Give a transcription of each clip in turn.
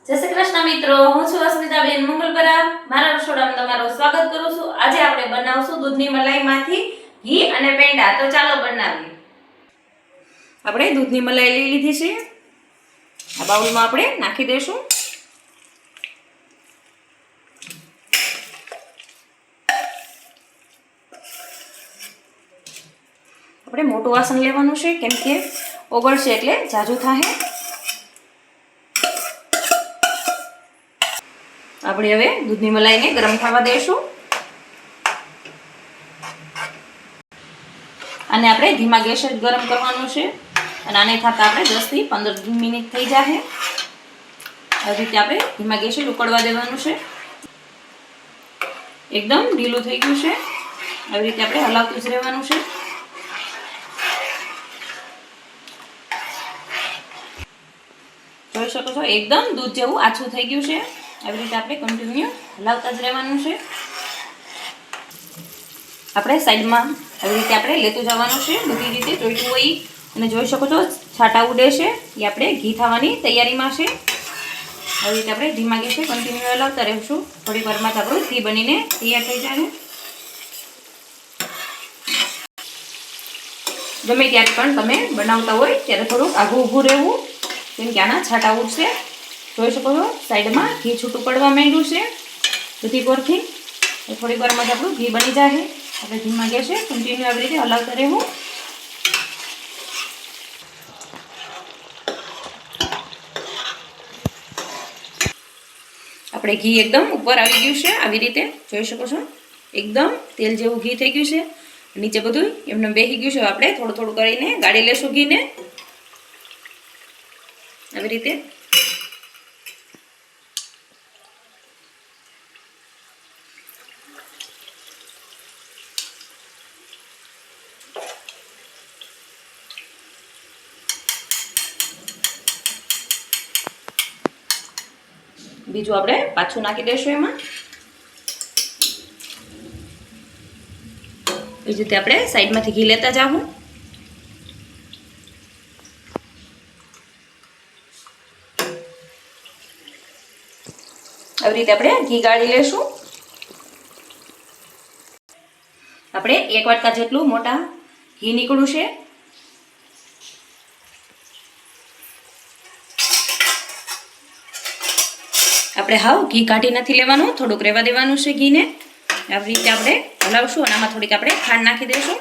જય શ્રી કૃષ્ણ મિત્રો, હું છું અસ્મિતાબેન મંગલપરા. મારા રસોડામાં તમારું સ્વાગત કરું છું. આજે આપણે બનાવશું દૂધની મલાઈમાંથી ઘી અને પેંડા. તો ચાલો બનાવીએ. આપણે દૂધની મલાઈ લઈ લીધી છે. આ બાઉલમાં આપણે નાખી દઈશું. આપણે મોટું વાસણ લેવાનું છે, કેમ કે ઓગળશે એટલે જાજુ થાય. આપણે હવે દૂધની મલાઈને ગરમ થવા દઈશું અને આપણે ધીમા ગેસે જ ગરમ કરવાનું છે. અને આને થતા આપણે 10 થી 15 મિનિટ થઈ જાય. આવી રીતે આપણે ધીમા ગેસે ઉકળવા દેવાનું છે. એકદમ ઢીલું થઈ ગયું છે. આવી રીતે આપણે હલાવતું જ રહેવાનું છે. જોઈ શકો છો, એકદમ દૂધ જેવું આછું થઈ ગયું છે. આવી રીતે આપણે કન્ટિન્યુ હલાવતા જ રહેવાનું છે. આપણે સાઈડમાં આવી રીતે આપણે લેતું જવાનું છે, બધી રીતે જોઈતું હોય. અને જોઈ શકો છો છાંટા ઉડે છે, એ આપણે ઘી થવાની તૈયારીમાં છે. આવી રીતે આપણે ધીમા ગેસે કન્ટિન્યુ હલાવતા રહીશું. થોડી વારમાં જ આપણું ઘી બનીને તૈયાર થઈ જાય. ગમે ત્યારે પણ તમે બનાવતા હોય ત્યારે થોડુંક આઘું ઊભું રહેવું, કેમ કે આના છાંટા ઉડશે. જોઈ શકો છો સાઈડમાં ઘી છૂટું પડવા માંડ્યું છે બધી કોરથી. થોડીક વારમાં જ આપણું ઘી બની જાય. આપણે ધીમા ગેસે કન્ટિન્યુ આવી રીતે હલાવતા રહેવું. આપણે ઘી એકદમ ઉપર આવી ગયું છે. આવી રીતે જોઈ શકો છો એકદમ તેલ જેવું ઘી થઈ ગયું છે. નીચે બધું એમને બેસી ગયું છે. આપણે થોડું થોડું કરીને ગાળી લેશું ઘીને. આવી રીતે બીજું આપણે પાછું નાખી દઈશું એમાં. બીજી રીતે આપણે સાઈડમાંથી ઘી લેતા જાવું. આવી રીતે આપણે ઘી ગાળી લેશું. આપણે 1 વાટકા જેટલું મોટા ઘી નીકળ્યું છે. આપણે હાવ ઘી કાઢી નથી લેવાનું, થોડુંક રહેવા દેવાનું છે ઘીને. આવી રીતે આપણે હલાવશું અને આમાં થોડીક આપણે ખાંડ નાખી દઈશું.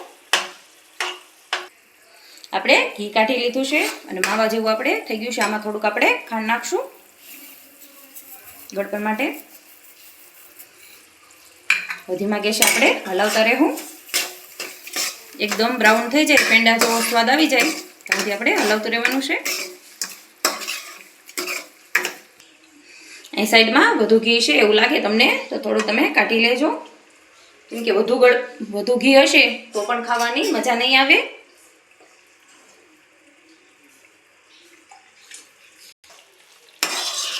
આપણે ઘી કાઢી લીધું છે અને માવા જેવું આપણે થઈ ગયું છે. આમાં થોડુંક આપણે ખાંડ નાખશું ગળપણ માટે. ધીમા ગેસે આપણે હલાવતા રહેવું. એકદમ બ્રાઉન થઈ જાય, પેંડા જેવો સ્વાદ આવી જાય ત્યાંથી આપણે હલાવતું રહેવાનું છે. અહીં સાઈડમાં વધુ ઘી છે એવું લાગે તમને તો થોડું તમે કાઢી લેજો, કેમ કે વધુ ઘી હશે તો પણ ખાવાની મજા નહીં આવે.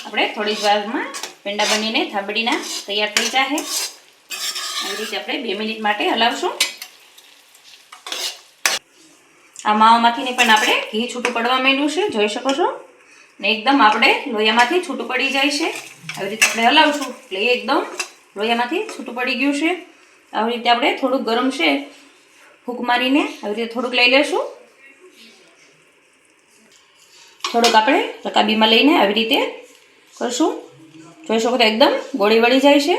આપણે થોડી જ વારમાં પેંડા બનીને થાબડીના તૈયાર થઈ જાય. આવી રીતે આપણે 2 મિનિટ માટે હલાવશું. આ માવામાંથી પણ આપણે ઘી છૂટું પડવા માંડ્યું છે, જોઈ શકો છો. ને એકદમ આપણે લોહીમાંથી છૂટું પડી જાય છે. આવી રીતે આપણે હલાવશું એટલે એકદમ લોહીમાંથી છૂટું પડી ગયું છે. આવી રીતે આપણે થોડુંક ગરમ છે ફૂંક મારીને આવી રીતે થોડુંક લઈ લેશું. થોડુંક આપણે રકાબીમાં લઈને આવી રીતે કરશું. જોઈ શકો તો એકદમ ગોળી વળી જાય છે.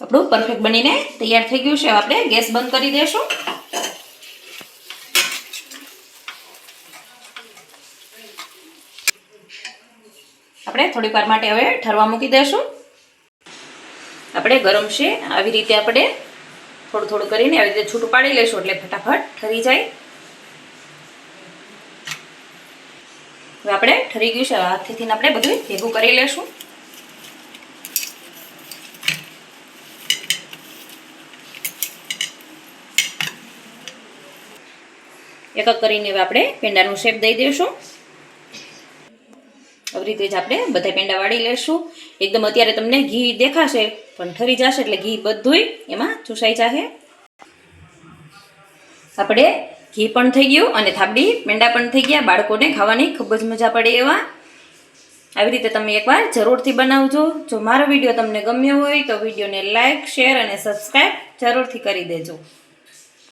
આપણું પરફેક્ટ બનીને તૈયાર થઈ ગયું છે. આપણે ગેસ બંધ કરી દઈશું. આપણે થોડીક વાર માટે હવે ઠરવા મૂકી દઈશું. આપણે ગરમ છે આવી રીતે આપણે થોડું થોડું કરીને આવી રીતે છૂટું પાડી લઈશું એટલે ફટાફટ ઠરી જાય. હવે આપણે ઠરી ગયું છે. હાથથી આપણે બધું ભેગું કરી લઈશું. એક એક કરીને હવે આપણે પેંડાનું શેપ દઈ દઈશું. આવી રીતે જ આપણે બધા પેંડા વાળી લેશું. એકદમ અત્યારે તમને ઘી દેખાશે પણ ઠરી જશે એટલે ઘી બધુંય એમાં ચૂસાઈ જશે. આપણે ઘી પણ થઈ ગયું અને થાબડી પેંડા પણ થઈ ગયા. બાળકોને ખાવાની ખૂબ જ મજા પડે એવા. આવી રીતે તમે એકવાર જરૂરથી બનાવજો. જો મારો વિડીયો તમને ગમ્યો હોય તો વિડીયોને લાઇક, શેર અને સબસ્ક્રાઈબ જરૂરથી કરી દેજો.